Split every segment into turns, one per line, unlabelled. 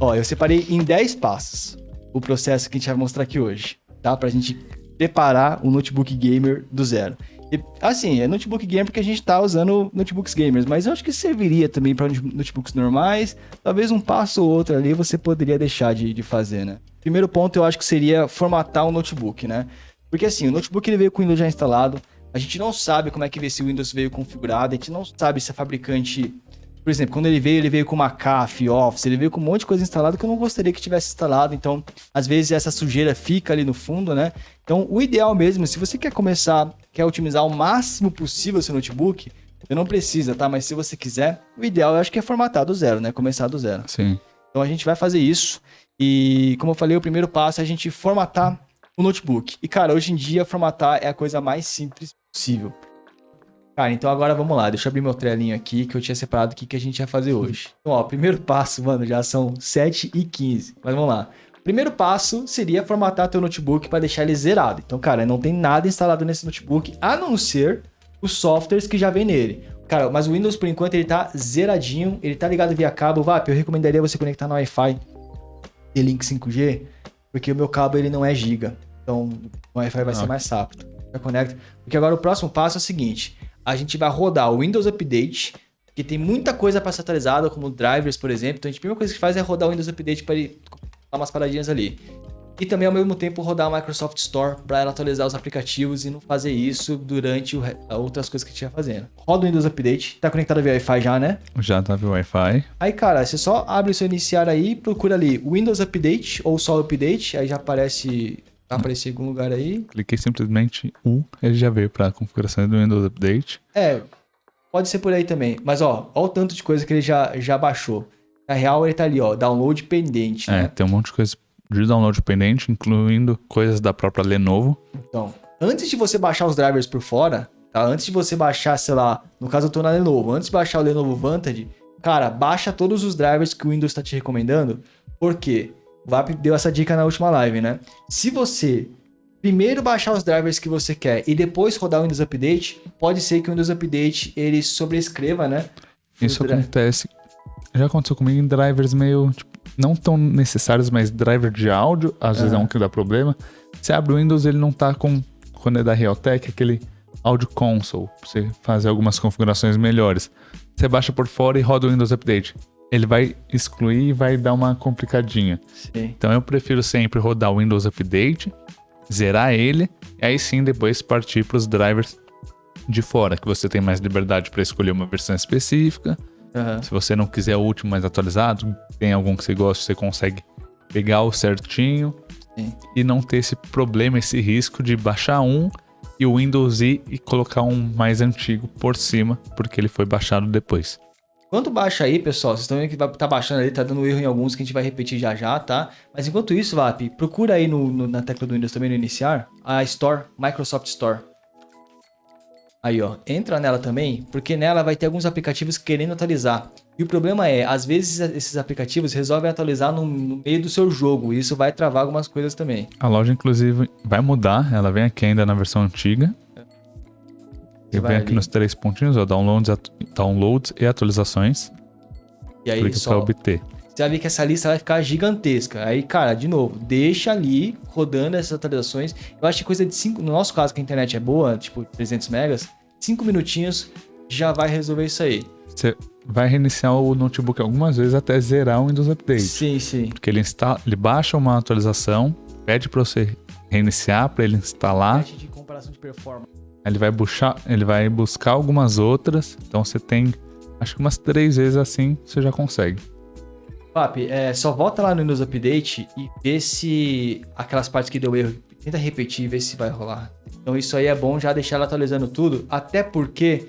Ó, eu separei em 10 passos o processo que a gente vai mostrar aqui hoje, tá? Pra gente preparar um notebook gamer do zero. E, assim, é notebook gamer porque a gente tá usando notebooks gamers, mas eu acho que serviria também para notebooks normais. Talvez um passo ou outro ali você poderia deixar de fazer, né? Primeiro ponto eu acho que seria formatar o notebook, né? Porque assim, o notebook ele veio com o Windows já instalado, a gente não sabe como é que esse Windows veio configurado, a gente não sabe se a fabricante... Por exemplo, quando ele veio com uma CAF, Office, ele veio com um monte de coisa instalada que eu não gostaria que tivesse instalado. Então, às vezes essa sujeira fica ali no fundo, né? Então, o ideal mesmo, se você quer otimizar o máximo possível o seu notebook, você não precisa, tá? Mas se você quiser, o ideal eu acho que é formatar do zero, né? Começar do zero.
Sim.
Então, a gente vai fazer isso. E, como eu falei, o primeiro passo é a gente formatar o notebook. E, cara, hoje em dia, formatar é a coisa mais simples possível. Cara, então agora vamos lá, deixa eu abrir meu trelinho aqui, que eu tinha separado o que a gente ia fazer hoje. Então, ó, primeiro passo, mano, já são 7h15, mas vamos lá. Primeiro passo seria formatar teu notebook para deixar ele zerado. Então, cara, não tem nada instalado nesse notebook, a não ser os softwares que já vem nele. Cara, mas o Windows, por enquanto, ele tá zeradinho, ele tá ligado via cabo. VAP, eu recomendaria você conectar no Wi-Fi de link 5G, porque o meu cabo, ele não é giga. Então, o Wi-Fi vai ser mais rápido. Já conecta. Porque agora o próximo passo é o seguinte... A gente vai rodar o Windows Update, que tem muita coisa para ser atualizada, como drivers, por exemplo. Então, a primeira coisa que faz é rodar o Windows Update para ele dar umas paradinhas ali. E também, ao mesmo tempo, rodar a Microsoft Store para ela atualizar os aplicativos e não fazer isso durante outras coisas que a gente ia fazendo. Roda o Windows Update. Tá conectado via Wi-Fi já, né?
Já tá via Wi-Fi.
Aí, cara, você só abre o seu iniciar aí, procura ali Windows Update ou só Update. Aí já aparece... Vai aparecer em algum lugar aí.
Cliquei simplesmente ele já veio para a configuração do Windows Update.
Pode ser por aí também. Mas, ó o tanto de coisa que ele já baixou. Na real, ele tá ali, ó, download pendente, né?
Tem um monte de coisa de download pendente, incluindo coisas da própria Lenovo.
Então, antes de você baixar os drivers por fora, tá? Antes de você baixar, sei lá, no caso eu tô na Lenovo, antes de baixar o Lenovo Vantage, cara, baixa todos os drivers que o Windows tá te recomendando. Por quê? O VAP deu essa dica na última live, né? Se você primeiro baixar os drivers que você quer e depois rodar o Windows Update, pode ser que o Windows Update ele sobrescreva, né?
Isso acontece. Já aconteceu comigo em drivers meio, tipo, não tão necessários, mas driver de áudio, às vezes é um que dá problema. Você abre o Windows, ele não tá com, quando é da Realtek, aquele Audio Console, pra você fazer algumas configurações melhores. Você baixa por fora e roda o Windows Update. Ele vai excluir e vai dar uma complicadinha.
Sim.
Então eu prefiro sempre rodar o Windows Update, zerar ele, e aí sim depois partir para os drivers de fora, que você tem mais liberdade para escolher uma versão específica. Se você não quiser o último mais atualizado, tem algum que você gosta, você consegue pegar o certinho.
Sim.
E não ter esse problema, esse risco de baixar um e o Windows ir e colocar um mais antigo por cima, porque ele foi baixado depois.
Enquanto baixa aí, pessoal, vocês estão vendo que tá baixando ali, tá dando erro em alguns que a gente vai repetir já, tá? Mas enquanto isso, VAP, procura aí na tecla do Windows também no iniciar, a Store, Microsoft Store. Aí, ó, entra nela também, porque nela vai ter alguns aplicativos querendo atualizar. E o problema é, às vezes esses aplicativos resolvem atualizar no meio do seu jogo, e isso vai travar algumas coisas também.
A loja, inclusive, vai mudar, ela vem aqui ainda na versão antiga. E vem aqui nos 3 pontinhos, ó, downloads e atualizações.
E aí
clica para obter.
Você vai ver que essa lista vai ficar gigantesca. Aí, cara, de novo, deixa ali rodando essas atualizações. Eu acho que coisa de 5, no nosso caso que a internet é boa, tipo 300 megas, 5 minutinhos já vai resolver isso aí.
Você vai reiniciar o notebook algumas vezes até zerar o Windows Update.
Sim, sim.
Porque ele baixa uma atualização, pede para você reiniciar, para ele instalar.
De comparação de performance.
Ele vai buscar algumas outras. Então você tem, acho que umas 3 vezes assim, você já consegue.
Papi, só volta lá no Windows Update e vê se aquelas partes que deu erro, tenta repetir e vê se vai rolar. Então isso aí é bom já deixar ela atualizando tudo, até porque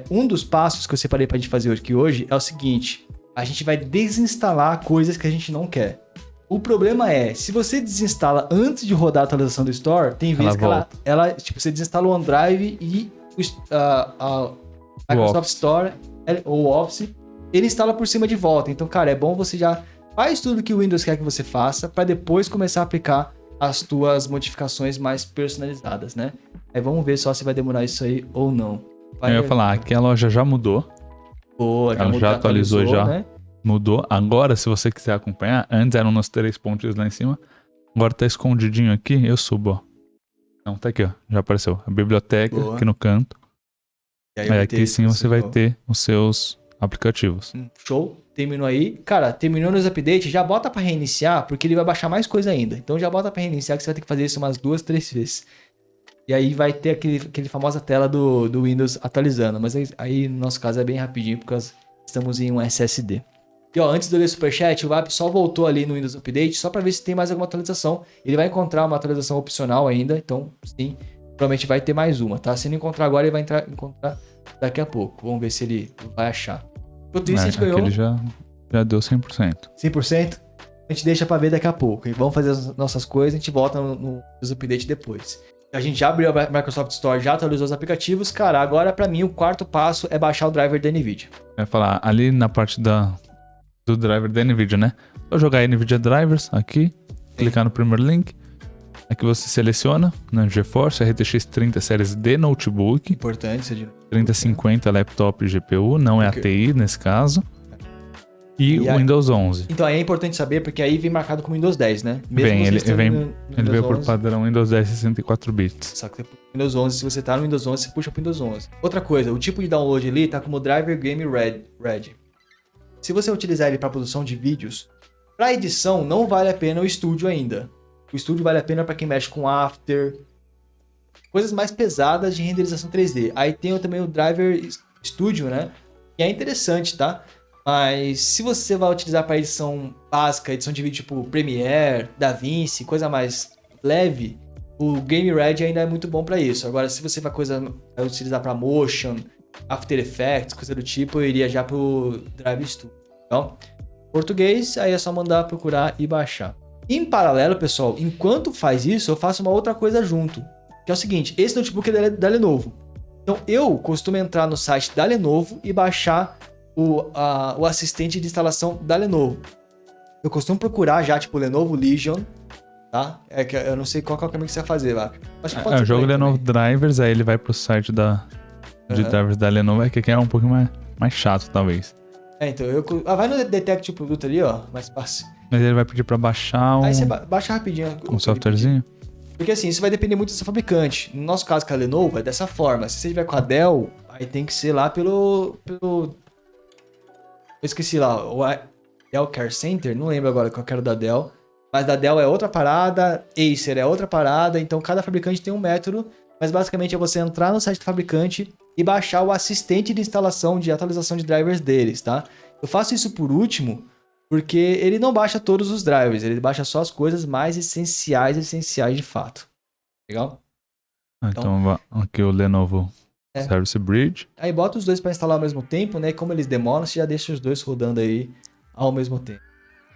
um dos passos que eu separei pra gente fazer aqui hoje é o seguinte: a gente vai desinstalar coisas que a gente não quer. O problema é, se você desinstala antes de rodar a atualização do Store, tem vezes que ela tipo, você desinstala o OneDrive e a Microsoft Store ou o Office, ele instala por cima de volta. Então, cara, é bom você já faz tudo que o Windows quer que você faça para depois começar a aplicar as tuas modificações mais personalizadas, né? Aí vamos ver só se vai demorar isso aí ou não.
Eu ia falar, aqui a loja já mudou.
Boa,
ela já atualizou já.
Né?
Mudou. Agora, se você quiser acompanhar, antes eram nos 3 pontos lá em cima. Agora tá escondidinho aqui, eu subo, ó. Não, tá aqui, ó. Já apareceu. A biblioteca
Boa.
aqui no canto.
E
Aí aqui sim você vai ter os seus aplicativos.
Show. Terminou aí. Cara, terminou nos updates, já bota pra reiniciar, porque ele vai baixar mais coisa ainda. Então já bota pra reiniciar que você vai ter que fazer isso umas 2, 3 vezes. E aí vai ter aquele famosa tela do Windows atualizando. Mas aí no nosso caso é bem rapidinho, porque estamos em um SSD. E ó, antes de eu ler o Superchat, o VAP só voltou ali no Windows Update, só pra ver se tem mais alguma atualização. Ele vai encontrar uma atualização opcional ainda, então sim, provavelmente vai ter mais uma, tá? Se não encontrar agora, ele vai encontrar daqui a pouco. Vamos ver se ele vai achar. Enquanto isso, a gente ganhou...
Aquele já deu 100%.
100%? A gente deixa pra ver daqui a pouco. E vamos fazer as nossas coisas, a gente volta no Update depois. A gente já abriu a Microsoft Store, já atualizou os aplicativos. Cara, agora pra mim o quarto passo é baixar o driver da NVIDIA.
Vai falar ali na parte do driver da NVIDIA, né? Vou jogar NVIDIA Drivers aqui, clicar no primeiro link. Aqui você seleciona, né, GeForce RTX 30 séries de notebook.
Importante isso de
3050 laptop GPU, não é ATI nesse caso. E o Windows 11.
Então aí é importante saber, porque aí vem marcado como Windows 10, né?
Ele veio por padrão Windows 10 64 bits.
Só que Windows 11, se você tá no Windows 11, você puxa pro Windows 11. Outra coisa, o tipo de download ali tá como Driver Game Ready. Se você utilizar ele para produção de vídeos, para edição não vale a pena o Studio ainda. O Studio vale a pena para quem mexe com After, coisas mais pesadas de renderização 3D. Aí tem também o Driver Studio, né? Que é interessante, tá? Mas se você vai utilizar para edição básica, edição de vídeo tipo Premiere, DaVinci, coisa mais leve, o Game Ready ainda é muito bom para isso. Agora, se você vai utilizar para Motion, After Effects, coisa do tipo, eu iria já pro Drive Studio. Então, português, aí é só mandar procurar e baixar. Em paralelo, pessoal, enquanto faz isso, eu faço uma outra coisa junto. Que é o seguinte, esse notebook é da Lenovo. Então, eu costumo entrar no site da Lenovo e baixar o assistente de instalação da Lenovo. Eu costumo procurar já, tipo, Lenovo Legion, tá? É que eu não sei qual é o caminho que você vai fazer, lá. Acho que pode ser
o jogo Lenovo
também.
Drivers, aí ele vai pro site de drivers da Lenovo, que aqui é um pouquinho mais chato, talvez.
Então, vai no Detect o produto ali, ó, mais fácil.
Mas ele vai pedir pra baixar
Aí você baixa rapidinho.
um softwarezinho.
Porque assim, isso vai depender muito do seu fabricante. No nosso caso, com a Lenovo, é dessa forma. Se você tiver com a Dell, aí tem que ser lá pelo... Eu esqueci lá, o Dell Care Center, não lembro agora qual que era da Dell. Mas da Dell é outra parada, Acer é outra parada, então cada fabricante tem um método. Mas basicamente é você entrar no site do fabricante e baixar o assistente de instalação, de atualização de drivers deles, tá? Eu faço isso por último, porque ele não baixa todos os drivers, ele baixa só as coisas mais essenciais de fato. Legal?
Então aqui o Lenovo Service Bridge.
Aí bota os dois para instalar ao mesmo tempo, né? Como eles demoram, você já deixa os dois rodando aí ao mesmo tempo.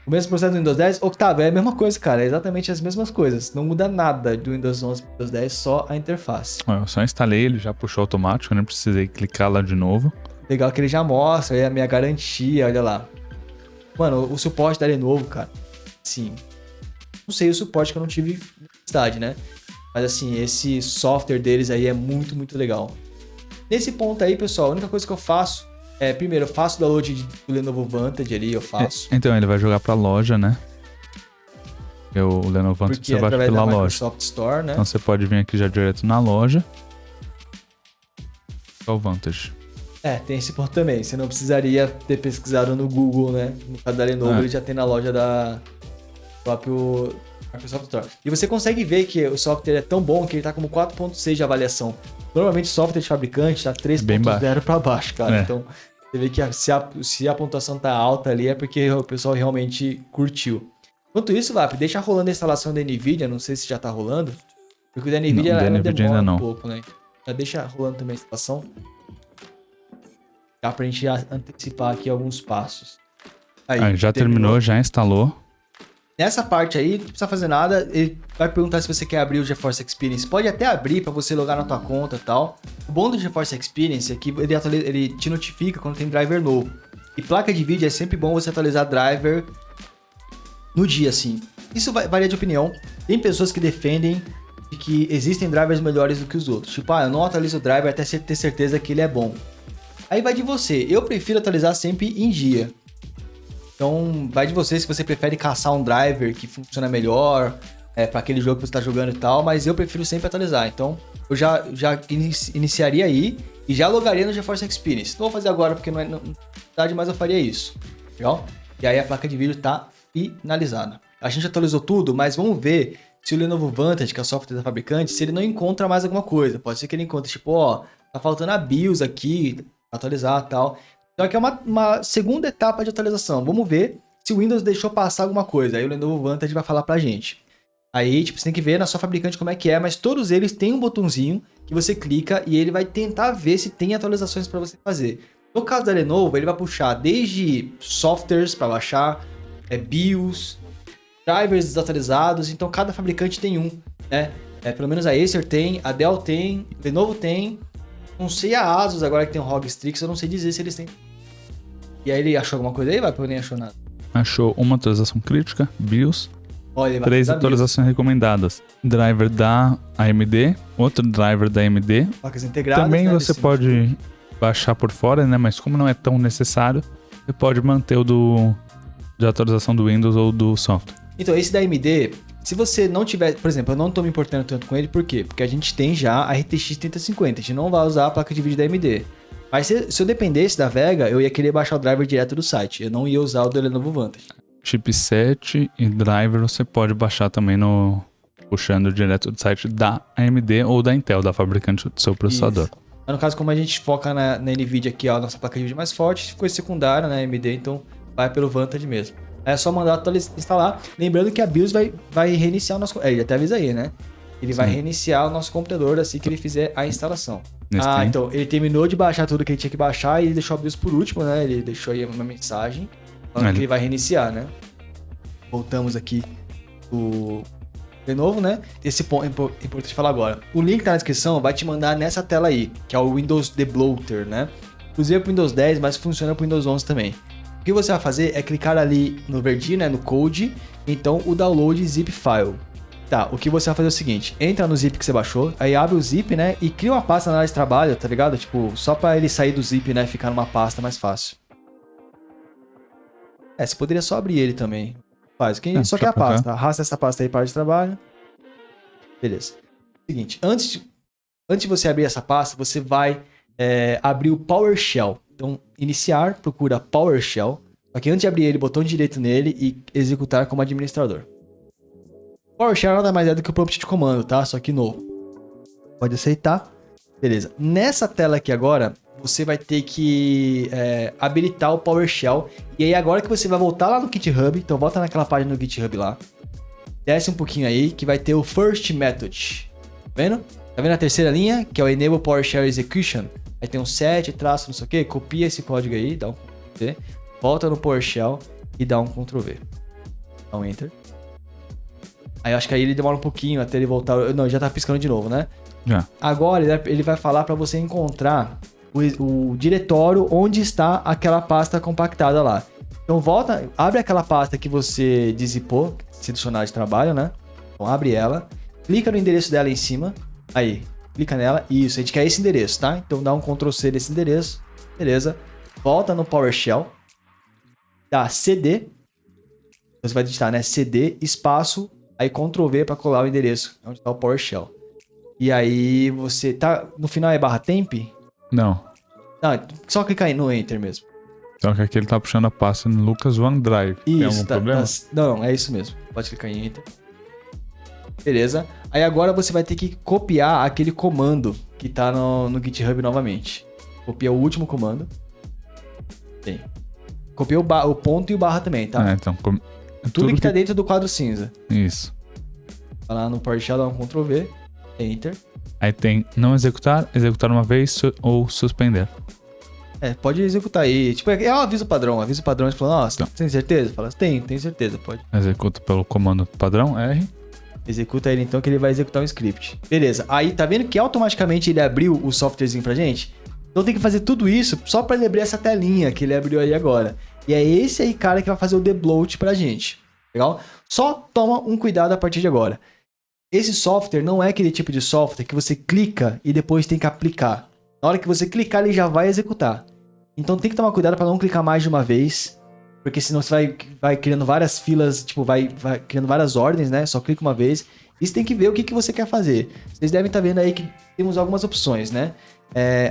O mesmo processo do Windows 10, Octavio, é a mesma coisa, cara. É exatamente as mesmas coisas. Não muda nada do Windows 11 para o Windows 10, só a interface.
Eu só instalei, ele já puxou automático, eu nem precisei clicar lá de novo.
Legal que ele já mostra aí a minha garantia, olha lá. Mano, o suporte da Lenovo, cara, assim, não sei o suporte que eu não tive necessidade, né? Mas assim, esse software deles aí é muito, muito legal. Nesse ponto aí, pessoal, a única coisa que eu faço primeiro, eu faço o download do Lenovo Vantage ali, eu faço.
Então, ele vai jogar pra loja, né? O Lenovo Vantage você baixa pela loja.
Microsoft Store, né?
Então você pode vir aqui já direto na loja. É o Vantage.
Tem esse ponto também. Você não precisaria ter pesquisado no Google, né? No caso da Lenovo, ele já tem na loja da próprio Microsoft Store. E você consegue ver que o software é tão bom que ele tá como 4.6 de avaliação. Normalmente software de fabricante tá 3.0 para baixo, cara. Então, você vê que se a pontuação tá alta ali é porque o pessoal realmente curtiu. Enquanto isso, Vap, deixa rolando a instalação da NVIDIA, não sei se já tá rolando. Porque o da NVIDIA ela demora um pouco, né? Já deixa rolando também a instalação. Dá pra gente antecipar aqui alguns passos.
Aí, já terminou, já instalou.
Nessa parte aí, não precisa fazer nada. Ele vai perguntar se você quer abrir o GeForce Experience. Pode até abrir para você logar na tua conta e tal. O bom do GeForce Experience é que ele te notifica quando tem driver novo. E placa de vídeo é sempre bom você atualizar driver no dia, assim. Isso varia de opinião. Tem pessoas que defendem que existem drivers melhores do que os outros. Tipo, eu não atualizo o driver até ter certeza que ele é bom. Aí vai de você. Eu prefiro atualizar sempre em dia. Então, vai de você se você prefere caçar um driver que funciona melhor para aquele jogo que você está jogando e tal, mas eu prefiro sempre atualizar. Então, eu já iniciaria aí e já logaria no GeForce Experience. Não vou fazer agora porque não é verdade, mas eu faria isso. Legal? E aí a placa de vídeo tá finalizada. A gente atualizou tudo, mas vamos ver se o Lenovo Vantage, que é o software da fabricante, se ele não encontra mais alguma coisa. Pode ser que ele encontre, tipo, ó, tá faltando a BIOS aqui, atualizar e tal. Então aqui é uma segunda etapa de atualização. Vamos ver se o Windows deixou passar alguma coisa. Aí o Lenovo Vantage vai falar pra gente. Aí, tipo, você tem que ver na sua fabricante como é que é, mas todos eles têm um botãozinho que você clica e ele vai tentar ver se tem atualizações para você fazer. No caso da Lenovo, ele vai puxar desde softwares para baixar, BIOS, drivers desatualizados, então cada fabricante tem um, né? Pelo menos a Acer tem, a Dell tem, a Lenovo tem, não sei a Asus agora que tem o ROG Strix, eu não sei dizer se eles têm. E aí ele achou alguma coisa aí? Vai, nem achou nada.
Achou uma atualização crítica, BIOS.
Olha,
3 atualizações recomendadas. Driver da AMD, outro driver da AMD.
Placas integradas.
Também
né,
você pode baixar por fora, né? Mas como não é tão necessário, você pode manter o de atualização do Windows ou do software.
Então, esse da AMD, se você não tiver... Por exemplo, eu não tô me importando tanto com ele, por quê? Porque a gente tem já a RTX 3050, a gente não vai usar a placa de vídeo da AMD. Mas se eu dependesse da Vega, eu ia querer baixar o driver direto do site. Eu não ia usar o do Lenovo Vantage.
Chipset e driver você pode baixar também puxando direto do site da AMD ou da Intel, da fabricante do seu processador.
Isso. Mas no caso, como a gente foca na NVIDIA aqui, ó, a nossa placa de vídeo mais forte, ficou secundária na AMD, então vai pelo Vantage mesmo. É só mandar instalar. Lembrando que a BIOS vai reiniciar o nosso... Ele até avisa aí, né? Ele vai reiniciar o nosso computador assim que ele fizer a instalação. Então, ele terminou de baixar tudo que ele tinha que baixar e ele deixou a BIOS por último, né? Ele deixou aí uma mensagem falando que ele vai reiniciar, né? Voltamos aqui de novo, né? Esse ponto é importante falar agora. O link tá na descrição, vai te mandar nessa tela aí, que é o Windows Debloater, né? Inclusive é pro Windows 10, mas funciona pro Windows 11 também. O que você vai fazer é clicar ali no verdinho, né? No code, então o download zip file. Tá, o que você vai fazer é o seguinte, entra no zip que você baixou, aí abre o zip, né? E cria uma pasta na área de trabalho, tá ligado? Tipo, só pra ele sair do zip, né? Ficar numa pasta mais fácil. Você poderia só abrir ele também. Faz, só que é a pasta. Arrasta essa pasta aí para a área de trabalho. Beleza. Seguinte, antes de você abrir essa pasta, você vai abrir o PowerShell. Então, iniciar, procura PowerShell. Só que antes de abrir ele, botão direito nele e executar como administrador. PowerShell nada mais é do que o prompt de comando, tá? Só que novo. Pode aceitar. Beleza. Nessa tela aqui agora, você vai ter que habilitar o PowerShell. E aí agora que você vai voltar lá no GitHub, então volta naquela página do GitHub lá. Desce um pouquinho aí, que vai ter o First Method. Tá vendo? Tá vendo a terceira linha? Que é o Enable PowerShell Execution. Aí tem um set, traço, não sei o que. Copia esse código aí, dá um Ctrl+C. Volta no PowerShell e dá um Ctrl+V. Dá um Enter. Aí eu acho que aí ele demora um pouquinho até ele voltar. Não, já tá piscando de novo, né?
Já.
Agora ele vai falar para você encontrar o diretório onde está aquela pasta compactada lá. Então volta, abre aquela pasta que você dizipou, selecionar de trabalho, né? Então abre ela, clica no endereço dela em cima, aí, clica nela, isso, a gente quer esse endereço, tá? Então dá um Ctrl+C nesse endereço, beleza? Volta no PowerShell, dá CD, você vai digitar, né? CD, espaço, aí Ctrl+V para colar o endereço, onde está o PowerShell. E aí você tá, no final é /temp?
Não.
Não, só clicar aí no Enter mesmo.
Só que aqui ele tá puxando a pasta no Lucas OneDrive.
Isso,
tem algum problema?
Não, é isso mesmo. Pode clicar em Enter. Beleza. Aí agora você vai ter que copiar aquele comando que tá no GitHub novamente. Copia o último comando. Tem. Copia o ponto e o barra também, tá?
Então...
Tudo que tá dentro do quadro cinza.
Isso.
Vai lá no PowerShell, dá um Ctrl+V. Enter.
Aí tem não executar, executar uma vez ou suspender.
Pode executar aí. Tipo, é um aviso padrão. Aviso padrão, você fala, nossa, tem certeza? Fala, tem certeza, pode.
Executa pelo comando padrão, R.
Executa ele então que ele vai executar um script. Beleza. Aí tá vendo que automaticamente ele abriu o softwarezinho pra gente? Então tem que fazer tudo isso só pra ele abrir essa telinha que ele abriu aí agora. E é esse aí, cara, que vai fazer o debloat pra gente. Legal? Só toma um cuidado a partir de agora. Esse software não é aquele tipo de software que você clica e depois tem que aplicar. Na hora que você clicar, ele já vai executar. Então tem que tomar cuidado para não clicar mais de uma vez. Porque senão você vai criando várias filas, tipo, vai criando várias ordens, né? Só clica uma vez. E você tem que ver o que você quer fazer. Vocês devem estar vendo aí que temos algumas opções, né?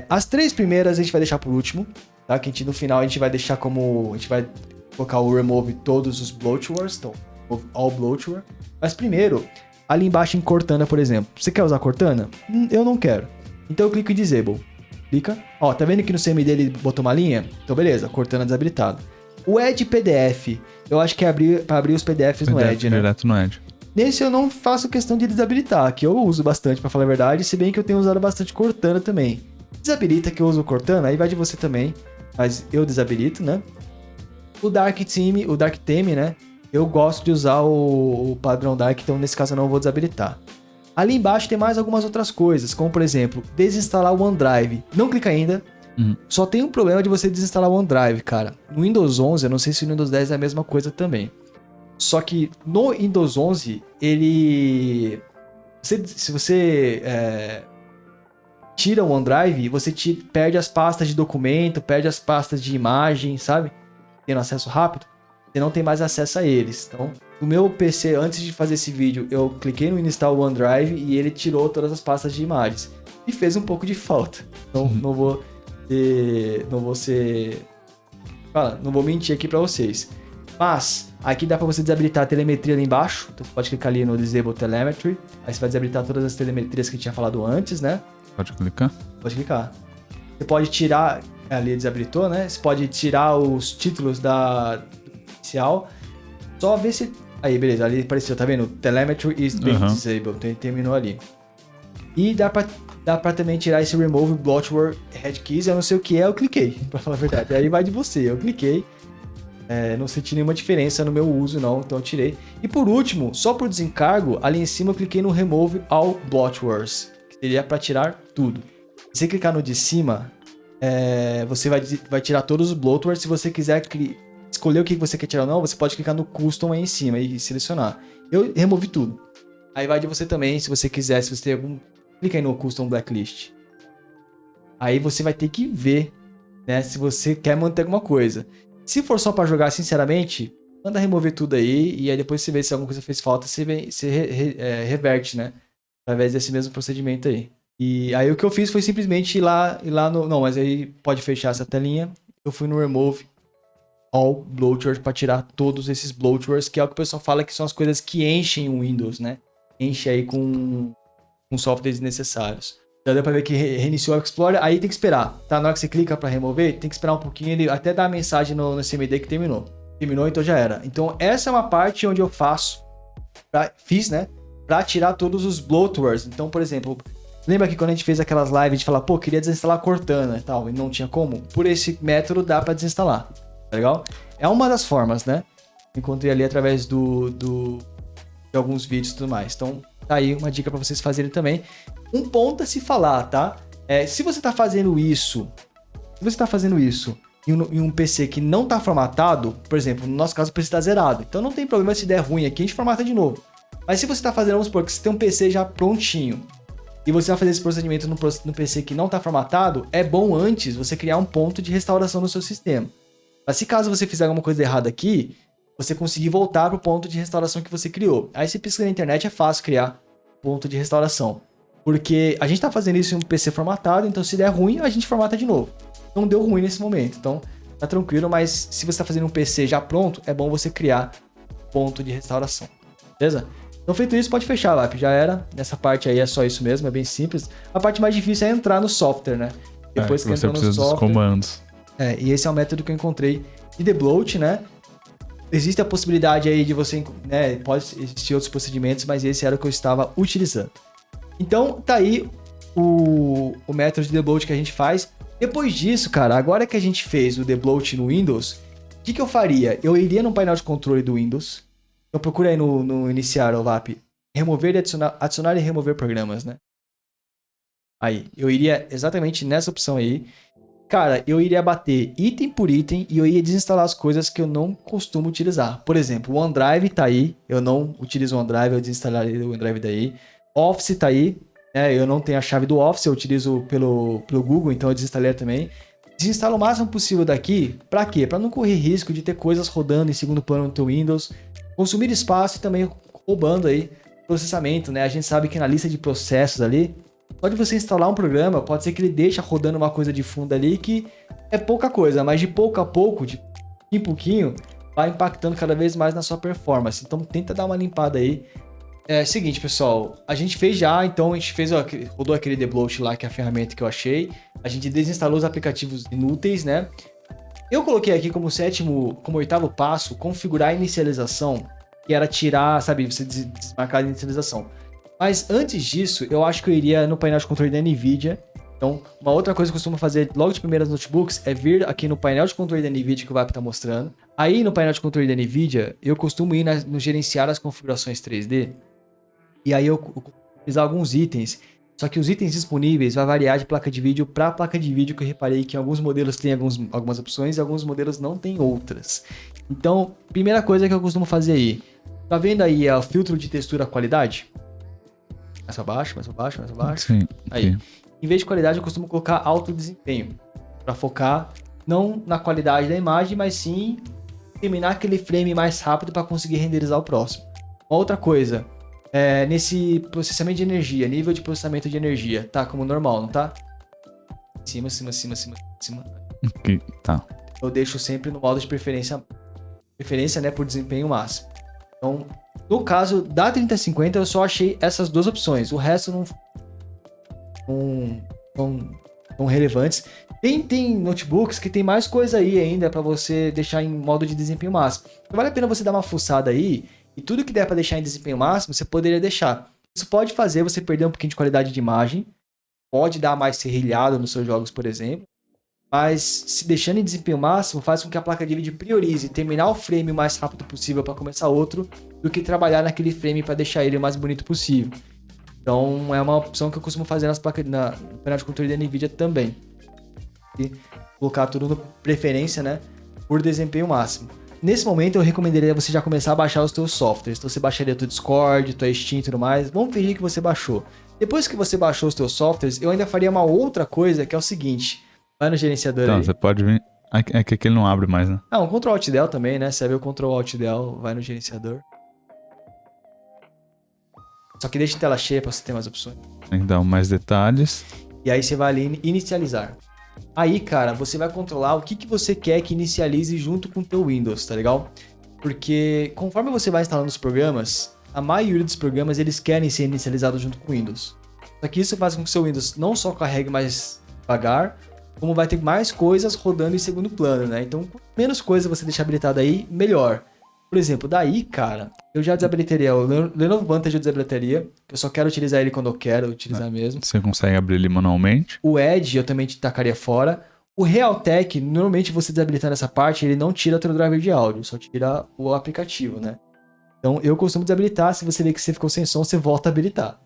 As 3 primeiras a gente vai deixar por último, tá? Que no final a gente vai deixar como... A gente vai colocar o remove todos os bloatwares, então, all bloatware. Mas primeiro, ali embaixo em Cortana, por exemplo. Você quer usar Cortana? Eu não quero. Então eu clico em Disable. Clica. Ó, tá vendo que no CMD ele botou uma linha? Então beleza, Cortana desabilitado. O Edge PDF, eu acho que é para abrir os PDFs no Edge, né?
Direto no Edge.
Nesse eu não faço questão de desabilitar, que eu uso bastante, pra falar a verdade, se bem que eu tenho usado bastante Cortana também. Desabilita que eu uso Cortana, aí vai de você também, mas eu desabilito, né? O Dark Theme, né? Eu gosto de usar o padrão Dark, então nesse caso eu não vou desabilitar. Ali embaixo tem mais algumas outras coisas, como por exemplo, desinstalar o OneDrive. Não clica ainda. Só tem um problema de você desinstalar o OneDrive, cara. No Windows 11, eu não sei se no Windows 10 é a mesma coisa também. Só que no Windows 11, ele... Se você tira o OneDrive, você perde as pastas de documento, perde as pastas de imagem, sabe? Tendo acesso rápido, você não tem mais acesso a eles. Então, no meu PC, antes de fazer esse vídeo, eu cliquei no Install OneDrive e ele tirou todas as pastas de imagens. E fez um pouco de falta. Então, não vou mentir aqui pra vocês. Mas, aqui dá pra você desabilitar a telemetria ali embaixo. Então, você pode clicar ali no Disable Telemetry. Aí você vai desabilitar todas as telemetrias que a gente tinha falado antes, né?
Pode clicar?
Pode clicar. Você pode tirar... Ali desabilitou, né? Você pode tirar os títulos do inicial. Só ver se... Aí, beleza. Ali apareceu, tá vendo? Telemetry is being disabled. Então, ele terminou ali. E dá pra também tirar esse Remove Bloatware Head Keys. Eu não sei o que é, eu cliquei, pra falar a verdade. Aí vai de você. Eu cliquei. Não senti nenhuma diferença no meu uso, não. Então eu tirei. E por último, só por desencargo, ali em cima eu cliquei no Remove All Bloatwares. Que seria pra tirar tudo. Se você clicar no de cima, você vai tirar todos os bloatwares. Se você quiser escolher o que você quer tirar ou não, você pode clicar no Custom aí em cima e selecionar. Eu removi tudo. Aí vai de você também, se você quiser, se você tem algum... Clica aí no Custom Blacklist. Aí você vai ter que ver, né, se você quer manter alguma coisa. Se for só pra jogar, sinceramente, manda remover tudo aí e aí depois você vê se alguma coisa fez falta, você reverte, né? Através desse mesmo procedimento aí. E aí o que eu fiz foi simplesmente ir lá no... Não, mas aí pode fechar essa telinha. Eu fui no Remove All Bloatwares para tirar todos esses bloatwares, que é o que o pessoal fala que são as coisas que enchem o Windows, né? Enche aí com softwares desnecessários. Já deu pra ver que reiniciou o Explorer, aí tem que esperar, tá? Na hora que você clica pra remover, tem que esperar um pouquinho, ele até dá a mensagem no CMD que terminou. Terminou, então já era. Então essa é uma parte onde eu fiz, né? Pra tirar todos os bloatwares. Então, por exemplo, lembra que quando a gente fez aquelas lives, a gente falava, pô, queria desinstalar Cortana e tal, e não tinha como? Por esse método dá pra desinstalar, tá legal? É uma das formas, né? Encontrei ali através de alguns vídeos e tudo mais. Então, tá aí uma dica pra vocês fazerem também. Um ponto a se falar, tá? Se você tá fazendo isso em um PC que não tá formatado, por exemplo, no nosso caso o PC tá zerado, então não tem problema se der ruim aqui, a gente formata de novo. Mas se você tá fazendo, vamos supor que você tem um PC já prontinho, e você vai fazer esse procedimento no PC que não tá formatado, é bom antes você criar um ponto de restauração no seu sistema. Mas se caso você fizer alguma coisa errada aqui, você conseguir voltar pro ponto de restauração que você criou. Aí se pesquisa na internet é fácil criar ponto de restauração. Porque a gente tá fazendo isso em um PC formatado, então se der ruim, a gente formata de novo. Não deu ruim nesse momento, então tá tranquilo, mas se você tá fazendo um PC já pronto, é bom você criar ponto de restauração. Beleza? Então feito isso, pode fechar, Lap. Já era. Nessa parte aí é só isso mesmo, é bem simples. A parte mais difícil é entrar no software, né? Depois que
você
entra no
precisa
software...
dos comandos.
E esse é o método que eu encontrei de debloat, né? Existe a possibilidade aí de você, né? Pode existir outros procedimentos, mas esse era o que eu estava utilizando. Então, tá aí o método de debloat que a gente faz. Depois disso, cara, agora que a gente fez o debloat no Windows, o que eu faria? Eu iria no painel de controle do Windows. Então, procura aí no iniciar, o VAP, remover e adicionar e remover programas, né? Aí, eu iria exatamente nessa opção aí. Cara, eu iria bater item por item e eu ia desinstalar as coisas que eu não costumo utilizar. Por exemplo, o OneDrive tá aí. Eu não utilizo o OneDrive, eu desinstalaria o OneDrive daí. Office tá aí. Eu não tenho a chave do Office, eu utilizo pelo Google, então eu desinstalei também. Desinstala o máximo possível daqui. Pra quê? Pra não correr risco de ter coisas rodando em segundo plano no teu Windows, consumir espaço e também roubando aí processamento, né? A gente sabe que na lista de processos ali, só de você instalar um programa, pode ser que ele deixe rodando uma coisa de fundo ali que é pouca coisa, mas de pouco a pouco, de pouquinho em pouquinho, vai impactando cada vez mais na sua performance. Então tenta dar uma limpada aí. É seguinte, pessoal, a gente fez já, então a gente fez, rodou aquele debloat lá, que é a ferramenta que eu achei. A gente desinstalou os aplicativos inúteis, né? Eu coloquei aqui como oitavo passo, configurar a inicialização, que era tirar, sabe, você desmarcar a inicialização. Mas antes disso, eu acho que eu iria no painel de controle da NVIDIA. Então, uma outra coisa que eu costumo fazer logo de primeiras notebooks é vir aqui no painel de controle da NVIDIA que o VAP está mostrando. Aí no painel de controle da NVIDIA, eu costumo ir no gerenciar as configurações 3D. E aí eu utilizar alguns itens. Só que os itens disponíveis vai variar de placa de vídeo para placa de vídeo, que eu reparei que alguns modelos têm algumas opções e alguns modelos não têm outras. Então, primeira coisa que eu costumo fazer aí. Tá vendo aí o filtro de textura qualidade? Mais pra baixo, mais pra baixo, mais pra baixo.
Sim.
Aí.
Okay.
Em vez de qualidade, eu costumo colocar alto desempenho. Para focar não na qualidade da imagem, mas sim terminar aquele frame mais rápido para conseguir renderizar o próximo. Uma outra coisa, nesse processamento de energia, nível de processamento de energia, tá como normal, não tá? Cima.
Okay, tá.
Eu deixo sempre no modo de preferência, né, por desempenho máximo. Então, no caso da 3050, eu só achei essas duas opções. O resto não são relevantes. Tem notebooks que tem mais coisa aí ainda para você deixar em modo de desempenho máximo. Então vale a pena você dar uma fuçada aí e tudo que der para deixar em desempenho máximo, você poderia deixar. Isso pode fazer você perder um pouquinho de qualidade de imagem, pode dar mais serrilhado nos seus jogos, por exemplo, mas se deixando em desempenho máximo, faz com que a placa de vídeo priorize terminar o frame o mais rápido possível para começar outro, do que trabalhar naquele frame para deixar ele o mais bonito possível. Então é uma opção que eu costumo fazer no painel de controle da NVIDIA também. E colocar tudo no preferência, né, por desempenho máximo. Nesse momento eu recomendaria você já começar a baixar os teus softwares. Então você baixaria teu Discord, tua Steam e tudo mais. Vamos fingir que você baixou. Depois que você baixou os teus softwares, eu ainda faria uma outra coisa, que é o seguinte. Vai no gerenciador
Então,
aí.
você pode vir... É que aqui ele não abre mais, né?
Um Ctrl Alt Del também, né? Você vê o Ctrl Alt Del, vai no gerenciador. Só que deixa em tela cheia para você ter mais opções.
Tem que dar mais detalhes.
E aí você vai ali em inicializar. Aí, cara, você vai controlar o que você quer que inicialize junto com o teu Windows, tá legal? Porque conforme você vai instalando os programas, a maioria dos programas eles querem ser inicializados junto com o Windows. Só que isso faz com que o seu Windows não só carregue mais devagar, como vai ter mais coisas rodando em segundo plano, né? Então, quanto menos coisa você deixar habilitado aí, melhor. Por exemplo, daí, cara, eu já desabilitaria o Lenovo Vantage, eu desabilitaria, que eu só quero utilizar ele quando eu quero utilizar mesmo.
Você consegue abrir ele manualmente.
O Edge eu também te tacaria fora. O Realtek, normalmente você desabilitando essa parte, ele não tira teu driver de áudio, só tira o aplicativo, né? Então eu costumo desabilitar, se você vê que você ficou sem som, você volta a habilitar.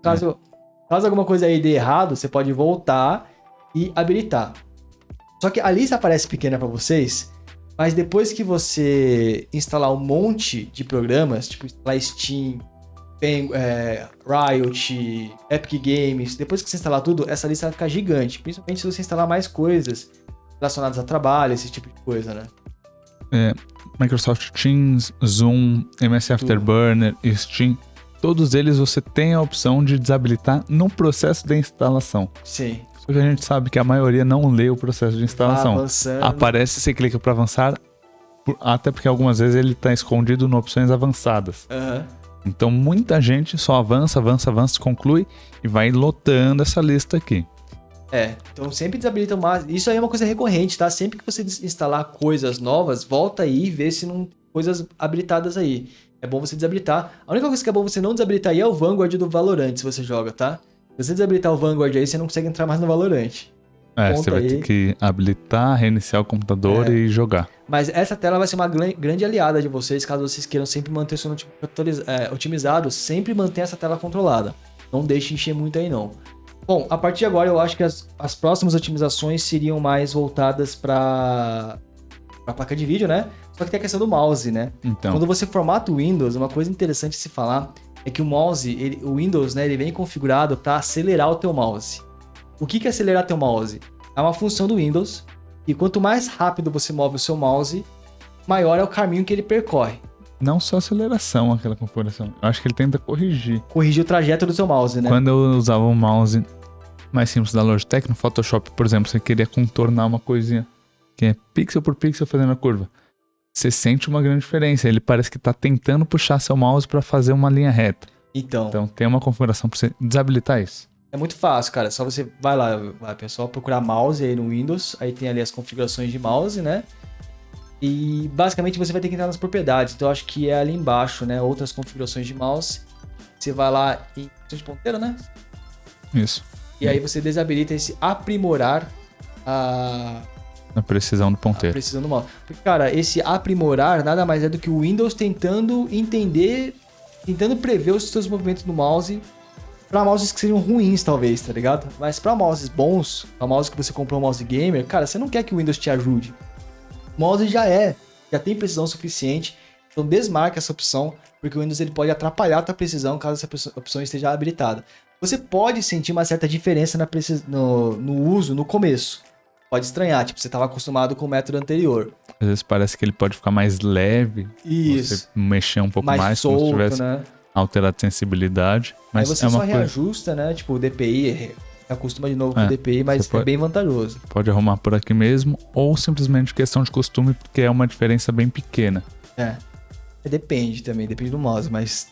Caso alguma coisa aí dê errado, você pode voltar e habilitar. Só que a lista parece pequena para vocês, mas depois que você instalar um monte de programas, tipo instalar Steam, Riot, Epic Games, depois que você instalar tudo, essa lista vai ficar gigante. Principalmente se você instalar mais coisas relacionadas a trabalho, esse tipo de coisa, né?
Microsoft Teams, Zoom, MS Afterburner, Steam, todos eles você tem a opção de desabilitar no processo de instalação.
Sim.
Só que a gente sabe que a maioria não lê o processo de instalação.
Avançando.
Aparece, você clica para avançar, até porque algumas vezes ele está escondido em opções avançadas. Então muita gente só avança, conclui e vai lotando essa lista aqui.
Então sempre desabilita mais. Isso aí é uma coisa recorrente, tá? Sempre que você instalar coisas novas, volta aí e vê se não coisas habilitadas aí. É bom você desabilitar. A única coisa que é bom você não desabilitar aí é o Vanguard do Valorant, se você joga, tá? Se você desabilitar o Vanguard aí, você não consegue entrar mais no Valorant.
Você vai ter que habilitar, reiniciar o computador e jogar.
Mas essa tela vai ser uma grande aliada de vocês, caso vocês queiram sempre manter seu notebook otimizado, sempre mantenha essa tela controlada. Não deixe encher muito aí não. Bom, a partir de agora eu acho que as próximas otimizações seriam mais voltadas para a placa de vídeo, né? Só que tem a questão do mouse, né?
Então.
Quando você formata o Windows, uma coisa interessante de se falar é que o mouse, o Windows, né, ele vem configurado para acelerar o teu mouse. O que é acelerar teu mouse? É uma função do Windows. E quanto mais rápido você move o seu mouse, maior é o caminho que ele percorre.
Não só aceleração, aquela configuração. Eu acho que ele tenta corrigir.
Corrigir o trajeto do seu mouse, né?
Quando eu usava um mouse mais simples da Logitech, no Photoshop, por exemplo, você queria contornar uma coisinha que é pixel por pixel fazendo a curva. Você sente uma grande diferença. Ele parece que tá tentando puxar seu mouse para fazer uma linha reta.
Então,
Tem uma configuração para você desabilitar isso.
é muito fácil, cara. Só você vai lá, pessoal, procurar mouse aí no Windows. Aí tem ali as configurações de mouse, né? E basicamente você vai ter que entrar nas propriedades. Então eu acho que é ali embaixo, né? Outras configurações de mouse. Você vai lá em de ponteiro, né?
Isso.
E aí você desabilita esse aprimorar a
precisão do ponteiro.
precisão do mouse. Porque, cara, esse aprimorar nada mais é do que o Windows tentando entender, tentando prever os seus movimentos do mouse pra mouses que seriam ruins, talvez, tá ligado? Mas pra mouses bons, pra mouse que você comprou um mouse gamer, cara, você não quer que o Windows te ajude. O mouse já tem precisão suficiente, então desmarca essa opção, porque o Windows ele pode atrapalhar a tua precisão caso essa opção esteja habilitada. Você pode sentir uma certa diferença no uso no começo. Pode estranhar, tipo, você estava acostumado com o método anterior.
Às vezes parece que ele pode ficar mais leve.
Isso.
Você mexer um pouco mais
solto,
como se tivesse
né?
alterado a sensibilidade. Mas
Aí você
é uma
só
coisa.
reajusta, né? Tipo, o DPI, acostuma de novo com o DPI, mas
você pode-
é bem vantajoso.
Pode arrumar por aqui mesmo, ou simplesmente questão de costume, porque é uma diferença bem pequena.
Depende também, depende do mouse, mas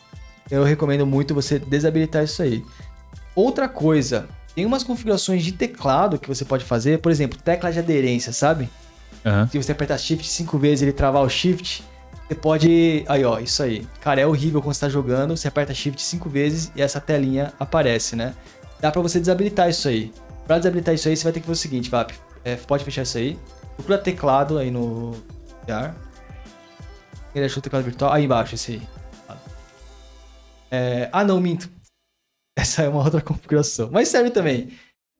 eu recomendo muito você desabilitar isso aí. Outra coisa, tem umas configurações de teclado que você pode fazer, por exemplo, tecla de aderência, sabe?
Aham.
Se você apertar Shift 5 vezes e ele travar o Shift, você pode... Aí, ó, isso aí. Cara, é horrível quando você tá jogando, você aperta Shift 5 vezes e essa telinha aparece, né? Dá pra você desabilitar isso aí. Pra desabilitar isso aí, você vai ter que fazer o seguinte, Vap. Pode fechar isso aí. Procura teclado aí no... Ele achou o teclado virtual. Aí embaixo, esse aí. Não, minto. Essa é uma outra configuração. Mas serve também.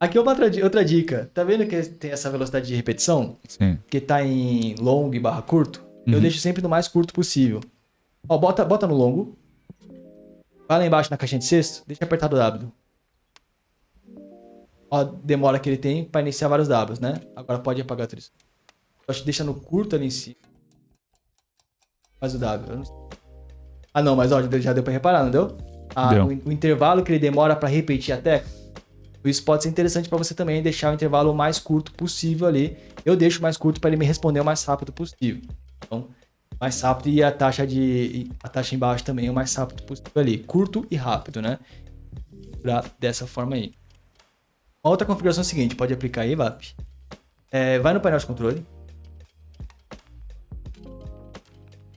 Aqui é uma outra dica. Tá vendo que tem essa velocidade de repetição?
Sim.
Que tá em longo e barra curto? Eu deixo sempre no mais curto possível. Ó, bota no longo. Vai lá embaixo na caixinha de sexto. Deixa apertado o W. Ó, demora que ele tem pra iniciar vários Ws, né? Agora pode apagar tudo isso. Eu acho que deixa no curto ali em cima. Faz o W. Eu não sei. Não, mas ó, já deu pra reparar, não deu?
Deu.
O intervalo que ele demora pra repetir a tecla. Isso pode ser interessante pra você também, deixar o intervalo o mais curto possível ali. Eu deixo mais curto pra ele me responder o mais rápido possível. Então, mais rápido e a taxa embaixo também o mais rápido possível ali. Curto e rápido, né? Dessa forma aí. Uma outra configuração é a seguinte, pode aplicar aí, VAP. Vai no painel de controle.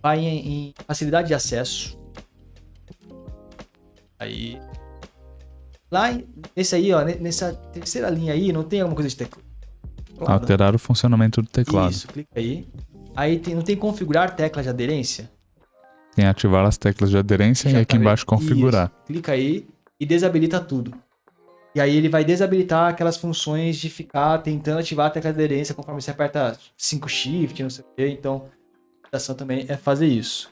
Vai em facilidade de acesso. Aí. Lá nesse aí, ó, nessa terceira linha aí, não tem alguma coisa de teclado?
Alterar o funcionamento do teclado.
Isso, clica aí. Aí não tem configurar tecla de aderência?
Tem ativar as teclas de aderência e aqui embaixo configurar.
Isso. Clica aí e desabilita tudo. E aí ele vai desabilitar aquelas funções de ficar tentando ativar a tecla de aderência conforme você aperta 5 shift, não sei o quê. Então, a ação também é fazer isso.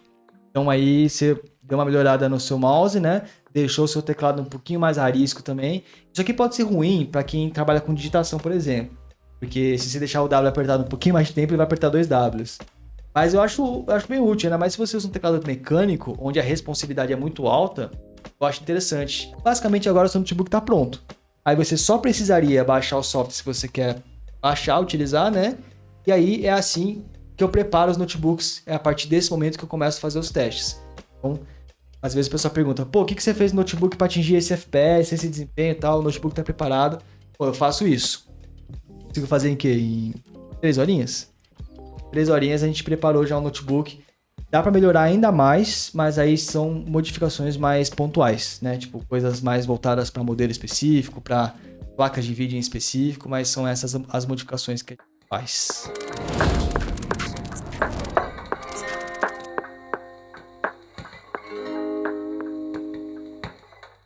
Então aí você deu uma melhorada no seu mouse, né? Deixou o seu teclado um pouquinho mais arisco também. Isso aqui pode ser ruim para quem trabalha com digitação, por exemplo. Porque se você deixar o W apertado um pouquinho mais de tempo, ele vai apertar 2 Ws. Mas eu acho bem útil, ainda mais se você usa um teclado mecânico, onde a responsividade é muito alta, eu acho interessante. Basicamente agora o seu notebook está pronto. Aí você só precisaria baixar o software se você quer baixar, utilizar, né? E aí é assim que eu preparo os notebooks. É a partir desse momento que eu começo a fazer os testes. Então, às vezes o pessoal pergunta, pô, o que você fez no notebook para atingir esse FPS, esse desempenho e tal? O notebook está preparado. Pô, eu faço isso. Consigo fazer em quê? Em 3 horinhas? 3 horinhas a gente preparou já um notebook. Dá para melhorar ainda mais, mas aí são modificações mais pontuais, né? Tipo, coisas mais voltadas para modelo específico, para placas de vídeo em específico, mas são essas as modificações que a gente faz.